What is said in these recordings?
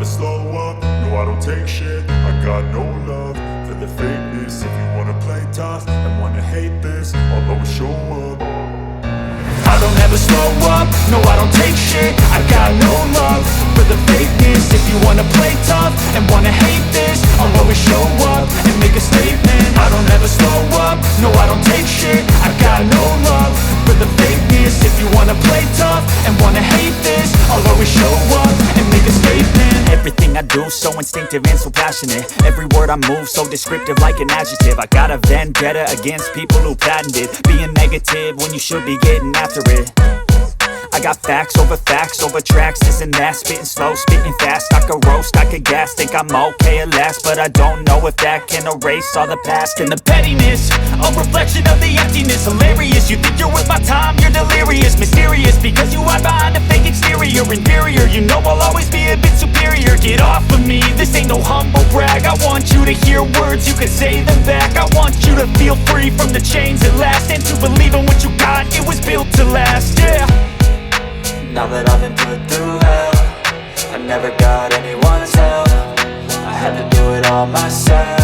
never slow up, no I don't take shit. I got no love for the fakeness. If you wanna play tough and wanna hate this, I'll always show up. I don't ever slow up, no I don't take shit. I got no love for the fakeness. If you wanna play tough and wanna hate this, I'll always show up and make a statement. I don't ever slow up, no I don't take shit. I got no love for the fakeness. If you wanna play tough and wanna hate this, I'll always show up and make a statement. Everything I do so instinctive and so passionate. Every word I move so descriptive like an adjective. I got a vendetta against people who patented being negative when you should be getting after it. I got facts over tracks, this and that. Spitting slow, spitting fast. I could roast, I could gas. Think I'm okay at last, but I don't know if that can erase all the past. And the pettiness, a reflection of the emptiness. Hilarious, you think you're worth my time, you're delirious. Mysterious, because you hide behind a fake exterior. Inferior, you know I'll always be a bit superior. Get off of me, this ain't no humble brag. I want you to hear words, you can say them back. I want you to feel free from the chains at last, and to believe in what you got, it was built to last, yeah. Now that I've been put through hell, I never got anyone's help. I had to do it all myself.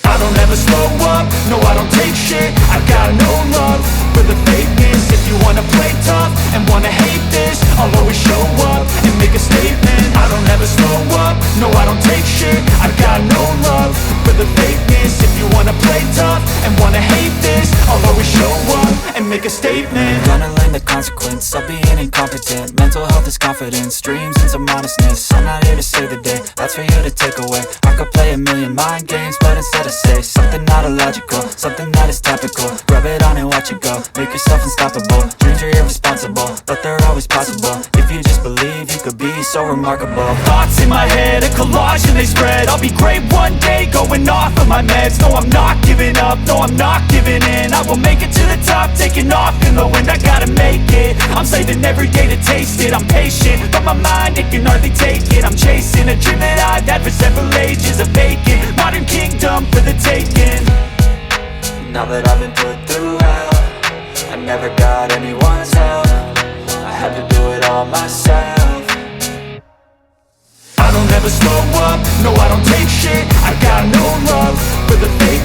I don't ever slow up, no I don't take shit. I got no love for the fakeness. If you wanna play tough and wanna hate this, I'll always show up and make a statement. I don't ever slow up, no I don't take shit. I got no love for the fakeness. If you wanna play tough and wanna hate this, I'll always show up and make a statement. Gonna learn the consequence of being incompetent. Mental health is confidence, dreams and some honestness. I'm not here to save the day, that's for you to take away. I could play a million mind games, but instead I say something not illogical, something that is topical. Rub it on and watch it go, make yourself unstoppable. Dreams are irresponsible, but they're always possible. If you just believe, you could be so remarkable. Thoughts in my head, a collage and they spread. I'll be great one day, going off of my meds. No, I'm not giving up, no, I'm not giving in. I will make it to the top, taking off in the wind. I gotta make it, I'm saving every day to taste it. I'm patient, but my mind, it can hardly take it. I'm chasing a dream that I've had for several ages. A vacant, modern kingdom for the taking. Now that I've been put through hell, I never got anyone's help. I had to do it all myself. I don't ever slow up, no I don't take shit. I got no love for the fake.